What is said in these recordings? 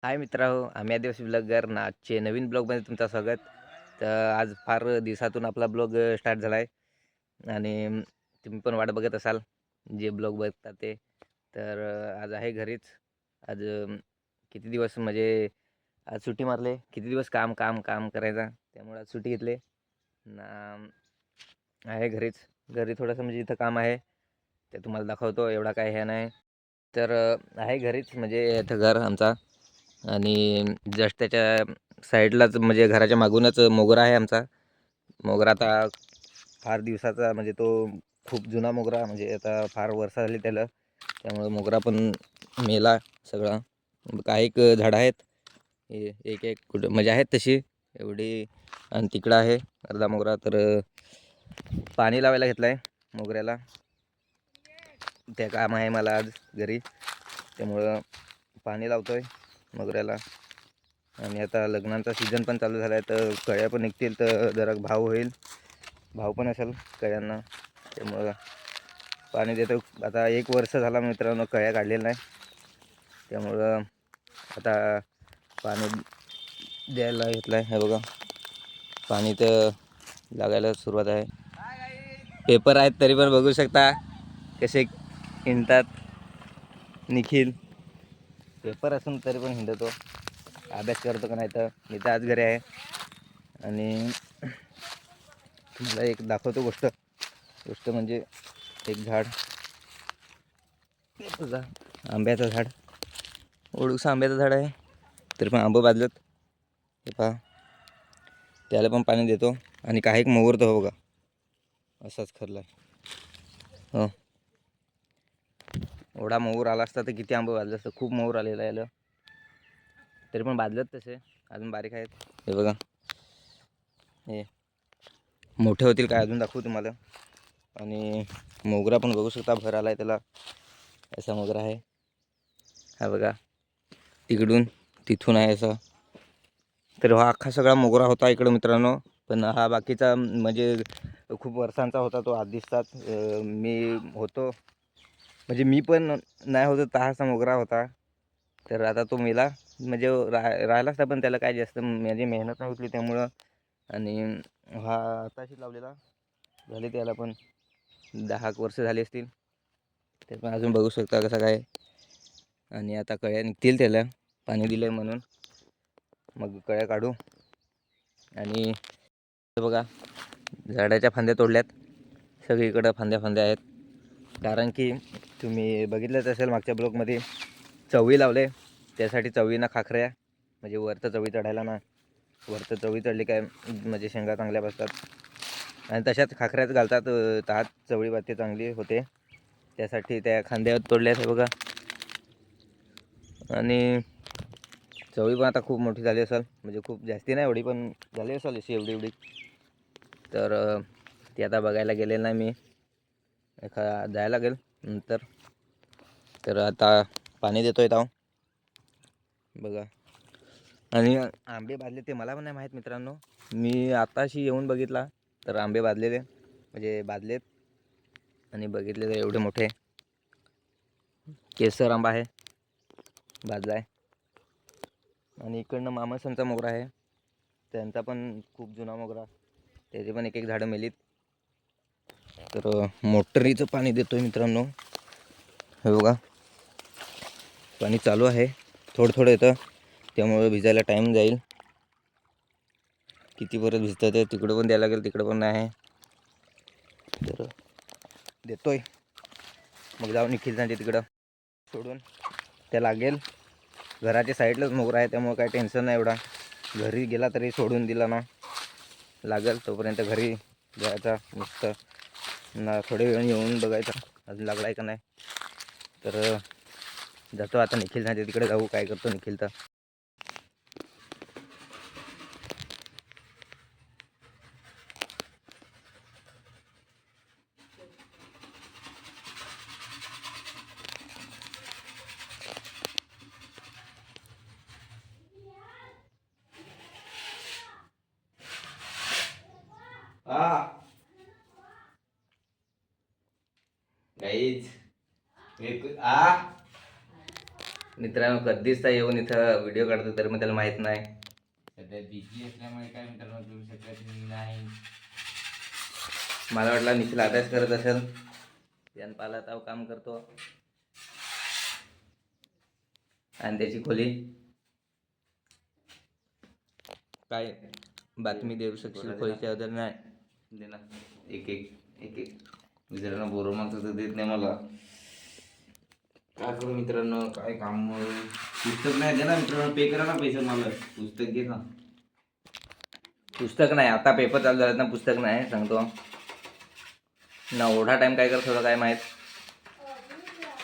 हाय मित्रांनो, आम्ही आदिवासी ब्लॉगर नाचचे नवीन ब्लॉगमध्ये तुमचं स्वागत. तर आज फार दिवसातून आपला ब्लॉग स्टार्ट झाला आहे आणि तुम्ही पण वाट बघत असाल जे ब्लॉग बघतात ते. तर आज आहे घरीच. आज किती दिवस म्हणजे आज सुट्टी मारले. किती दिवस काम काम काम करायचा, त्यामुळे आज सुट्टी घेतली ना. आहे घरीच. घरी थोडंसं म्हणजे इथं काम आहे, ते तुम्हाला दाखवतो. एवढा काय हे नाही. तर आहे घरीच, म्हणजे इथं घर आमचा आणि जस्ट त्याच्या साईडलाच म्हणजे घराच्या मागूनच मोगरा आहे आमचा. मोगरा आता फार दिवसाचा, म्हणजे तो खूप जुना मोगरा, म्हणजे आता फार वर्ष झाली त्याला. त्यामुळे मोगरा पण मेला सगळा. काही एक झाडं आहेत, एक एक कुठं म्हणजे आहेत तशी एवढी. आणि तिकडं आहे अर्धा मोगरा. तर पाणी लावायला घेतलं आहे मोगऱ्याला. ते काम आहे मला आज घरी, त्यामुळं पाणी लावतो आहे मोगऱ्याला. आणि आता लग्नांचा सीझन पण चालू झाला आहे, तर कळ्या पण निघतील, तर जरा भाव होईल, भाव पण असेल कळ्यांना. त्यामुळं पाणी देतो. आता 1 वर्ष झाला मित्रांनो कळ्या काढलेल्या नाही, त्यामुळं आता पाणी द्यायला घेतलं आहे. हे बघा, पाणी तर लागायला सुरुवात आहे. पेपर आहेत तरी पण बघू शकता कसे हिंडतात. निखिल पेपर असून तरी पण हिंडतो, अभ्यास करतो का नाही. तर मी तर आज घरी आहे. आणि तुम्हाला एक दाखवतो गोष्ट म्हणजे एक झाड, बघा, आंब्याचं झाड. ओळूकसं आंब्याचं झाड आहे, तरी पण आंबं बाजलत. हे पहा, त्याला पण पाणी देतो. आणि काही एक मोगरतो हो बघा, असाच खरला. हो, एवढा मोहर आला असता तर किती आंबं बाजलं असतं. खूप मोहर आलेला याला, तरी पण बाजलत तसे, अजून बारीक आहेत. हे बघा, हे मोठे होतील काय अजून दाखवू तुम्हाला. आणि मोगरा पण बघू शकता, भर आला आहे त्याला, असा मोगरा आहे. हा बघा, तिकडून तिथून आहे असा. तर हा अख्खा सगळा मोगरा होता इकडं मित्रांनो. पण हा बाकीचा म्हणजे खूप वर्षांचा होता तो, आधीचाच मी होतो, म्हणजे मी पण नाही होतो तहाचा मोगरा होता. तर आता तो मेला, म्हणजे राहिलाच नाही, पण त्याला काय जास्त म्हणजे मेहनत नव्हती त्यामुळं. आणि हा आताशी लावलेला, झाले त्याला पण 10 वर्ष झाली असतील. ते पण अजून बघू शकता कसं काय. आणि आता कळ्या निघतील त्याला, पाणी दिलं म्हणून. मग कळ्या काढू. आणि बघा, झाडाच्या फांद्या तोडल्यात, सगळीकडं फांद्या आहेत. कारण की तुम्ही बघितलंच असेल मागच्या ब्लॉकमध्ये चवळी लावले, त्यासाठी चवळीना खाखऱ्या, म्हणजे वरतं चवळी चढायला ना. वरतं चवळी चढली काय म्हणजे शेंगा चांगल्या बसतात. आणि तशाच खाखऱ्याच घालतात, तात चवळी बाते चांगली होते, त्यासाठी त्या खांद्यावर तोडल्यात. हे बघा, आणि चवळी पण आता खूप मोठी झाली असेल, म्हणजे खूप जास्ती नाही एवढी, पण झाली असेल अशी एवढी. तर ती आता बघायला गेलेलं नाही मी, जायला लागेल नंतर. तर आता पाणी देतोय ताव बघा. आणि आंबे भाजले ते मला पण नाही माहीत मित्रांनो, मी आताशी येऊन बघितला तर आंबे भाजलेले, म्हणजे भाजलेत. आणि बघितले तर एवढे मोठे केसर आंबा आहे, भाजला आहे. आणि इकडनं मामासांचा मोगरा आहे, त्यांचा पण खूप जुना मोगरा, त्याचे पण एक एक झाडं मेलीत. तर मोटरीचं पाणी देतोय मित्रांनो. हे बघा, पाणी चालू आहे, थोडं थोडं येतं, त्यामुळे भिजायला टाईम जाईल. किती परत भिजतं ते तिकडं पण द्यायला लागेल, तिकडं पण नाही. तर देतोय, मग जाऊन निखिल तिकडं सोडून त्या लागेल. घराच्या साईडलाच मोगरा आहे, त्यामुळे काही टेन्शन नाही एवढा. घरी गेला तरी सोडून दिला ना, लागेल तोपर्यंत घरी जायचा नुसतं ना, थोडे वेळ येऊन बघायचा अजून लागला आहे का नाही. तर जातो आता निखिल तिकडे, जाऊ काय करतो निखिल. तर गाईज मित्रांनो कधीच तर येऊन इथं व्हिडिओ काढतो तरी मग त्याला माहीत नाही. सध्या बिझी असल्यामुळे काय मित्रांनो करू शकत नाही. मला वाटलं निखिल अभ्यास करत असेल, त्यान पाला ताव काम करतो. आणि त्याची खोली काय बातमी देऊ शकशील खोलीच्या बद्दल? नाही दे ना. एक मित्रांनो बोर मागचं तर देत नाही मला. काय करू मित्रांनो, काय काम. पुस्तक नाही दे ना मित्रांनो, पे करा ना पैसे मला. पुस्तक घे ना. पुस्तक नाही, आता पेपर चालू झालेत ना, पुस्तक नाही सांगतो ना. एवढा टाइम काय कर थोडं काय माहीत.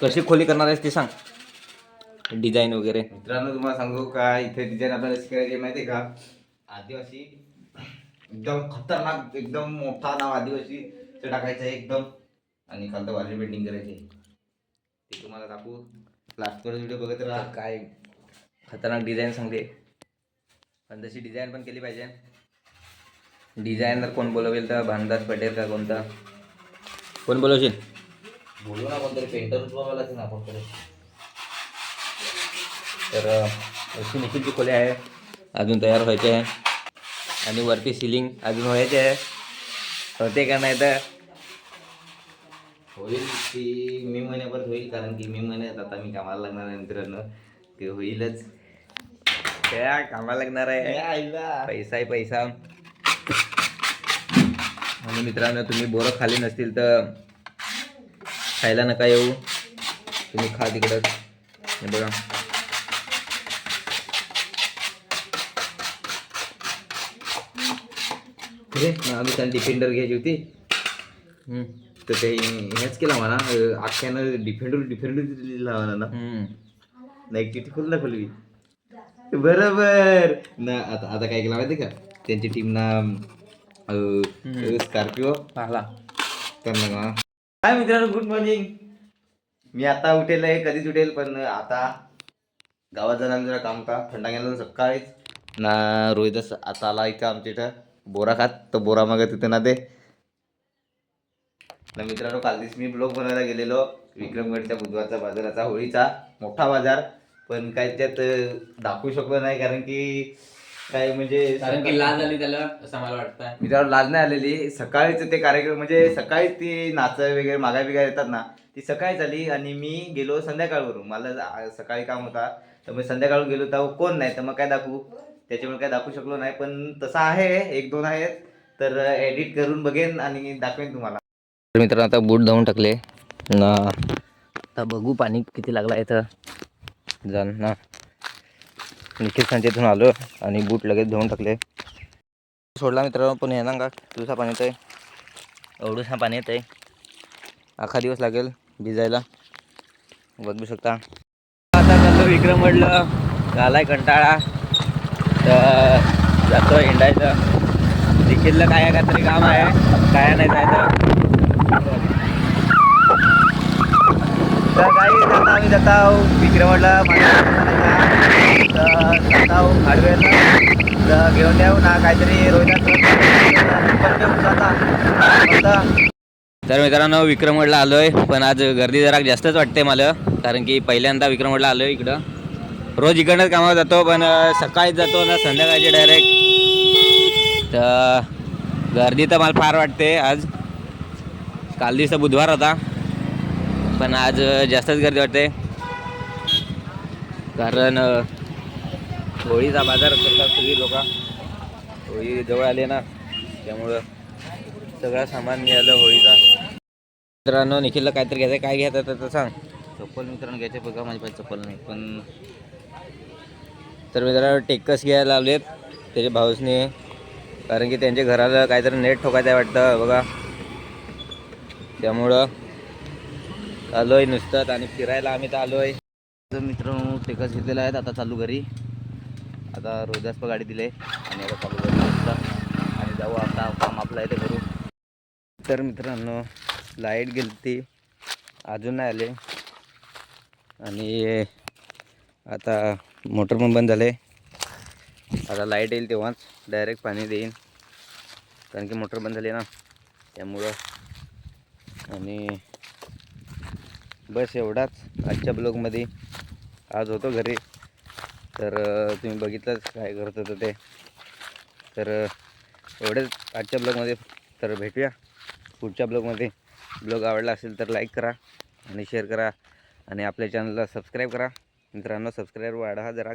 कशी खोली करणार आहेस ते सांग, डिझाईन वगैरे. मित्रांनो तुम्हाला सांगू का, इथे डिझाईन आपल्याला कशी करायची माहिती आहे का? आदिवासी एकदम खतरनाक, एकदम मोठा नाव आदिवासी ते टाकायचं आहे एकदम. आणि खालतं वाली पेंटिंग करायची, ते तुम्हाला दाखवू. लास्टवर व्हिडिओ बघत राहा. काय खतरनाक डिझाईन सांगते, पण तशी डिझाईन पण केली पाहिजे. डिझायनर कोण बोलवेल तर भानदास पटेल का कोणता, कोण बोलवशील? बोलू ना कोणतरी, पेंटर बोलावं लागेल ना आपण तरी. तर अशी निखिलची खोली आहे, अजून तयार व्हायचे आहे. आणि वरती सिलिंग अजून व्हायचे आहे. होते का नाही तर होईल ती मे महिन्यापर्यंत होईल, कारण की मे महिन्यात आता मी कामाला लागणार आहे मित्रांनो, ते होईलच. त्या कामाला लागणार आहे, पैसा आहे पैसा. आणि मित्रांनो तुम्ही बोरं खाली नसतील तर खायला नका येऊ, तुम्ही खा तिकडं. बघा आम्ही त्यांना डिफेंडर घ्यायची होती, तर ते हेच केला म्हणा, अख्ख्यानं डिफेंडर लिहिला म्हणा ना. नाही किती खोल ना खोलवी बरोबर ना. आता काय केलं माहिती का, त्यांची टीम ना स्कॉर्पिओ पाहला. त्यांना काय मित्रांनो गुड मॉर्निंग. मी आता उठेल आहे, कधीच उठेल, पण आता गावात जाणार जरा काम होता. थंडा गेला सकाळीच ना. रोहितच आता आला इथं आमच्या इथं बोरा खात, तर बोरा मागत तिथं ना ते ना. मित्रांनो काल दिवस मी ब्लॉग बनवायला गेलेलो विक्रमगडच्या बुधवारचा बाजाराचा, होळीचा मोठा बाजार, पण काय त्यात दाखवू शकलो नाही, कारण की काय म्हणजे लाज आली त्याला असं मला वाटतं. मित्रांनो लाज नाही आलेली. सकाळीच ते कार्यक्रम म्हणजे सकाळीच ती नाच वगैरे मागा बिगा येतात ना, ती सकाळीच आली. आणि मी गेलो संध्याकाळवरून, मला सकाळी काम होता, तर मी संध्याकाळून गेलो तेव्हा कोण नाही, तर मग काय दाखवू, त्याच्यामुळे काय दाखवू शकलो नाही. पण तसं आहे, एक दोन आहेत, तर एडिट करून बघेन आणि दाखवेन तुम्हाला. मित्रांनो आता बूट धावून टाकले ना, आता बघू पाणी किती लागला इथं जाण ना. निखिल संचेतून आलो आणि बूट लगेच धुवून टाकले. सोडला मित्रांनो, पण हे ना का दिवसा पाणी येत आहे, एवढंच पाणी येत आहे, अख्खा दिवस लागेल भिजायला, बघू शकता. आता चाललो विक्रमगडला, झालाय कंटाळा, तर जातो हिंडायचं. निखिलला काय काहीतरी काम आहे, काय नाही जायचं. तर काही आता आम्ही जात आहोत विक्रमगडला, जात आहोत हार्डवेअरला, घेऊन येऊ ना काहीतरी तर मित्रांनो विक्रमगडला आलोय, पण आज गर्दी जरा जास्तच वाटते मला, कारण की पहिल्यांदा विक्रमगडला आलोय इकडं. रोज इकडनंच कामावर जातो, पण सकाळीच जातो ना संध्याकाळची डायरेक्ट, तर गर्दी तर मला फार वाटते आज. काल दिवसा बुधवार होता, पण आज जास्तच गर्दी वाटते, कारण होळीचा बाजार करतात सगळी लोक. होळी जवळ आले ना, त्यामुळं सगळं सामान मिळालं होळीचा. मित्रांनो निखिलला काहीतरी घ्यायचं, काय घ्यायचं तर सांग. चप्पल मित्रांनो घ्यायचे, बघा माझी पाहिजे चप्पल नाही पण. तर मित्रांनो टेक्कस घ्यायला लावलेत त्याच्या भाऊसने, कारण की त्यांच्या घराला काहीतरी नेट ठोकायचं आहे वाटतं बघा, त्यामुळं आलोय नुसतं. आणि फिरायला आम्ही तर आलोय. तर मित्रांनो टेकस घेतलेला आहेत, आता चालू घरी. आता रोजच पण गाडी दिली आणि आता चालू घरी नुसतं, आणि जाऊ आता काम आपलं आहे ते करू. तर मित्रांनो लाईट गेली ती, अजून नाही आले, आणि आता मोटर पण बंद झाले. आता लाईट येईल तेव्हाच डायरेक्ट पाणी देईन, कारण की मोटर बंद झाली ना, त्यामुळं. आणि बस एवढाच आजच्या ब्लॉगमध्ये. आज होतो घरी. तर तुम्ही बघितलंच काय करत होतं ते. तर एवढेच आजच्या ब्लॉगमध्ये. तर भेटूया पुढच्या ब्लॉगमध्ये. ब्लॉग आवडला असेल तर लाईक करा आणि शेअर करा आणि आपल्या चॅनलला सबस्क्राईब करा. मित्रांनो सबस्क्राईबर वाढवा जरा,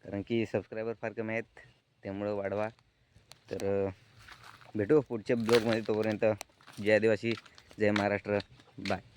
कारण की सबस्क्रायबर फार कमी आहेत, त्यामुळं वाढवा. तर भेटू पुढच्या ब्लॉगमध्ये. तोपर्यंत जय आदिवासी, जय महाराष्ट्र, बाय.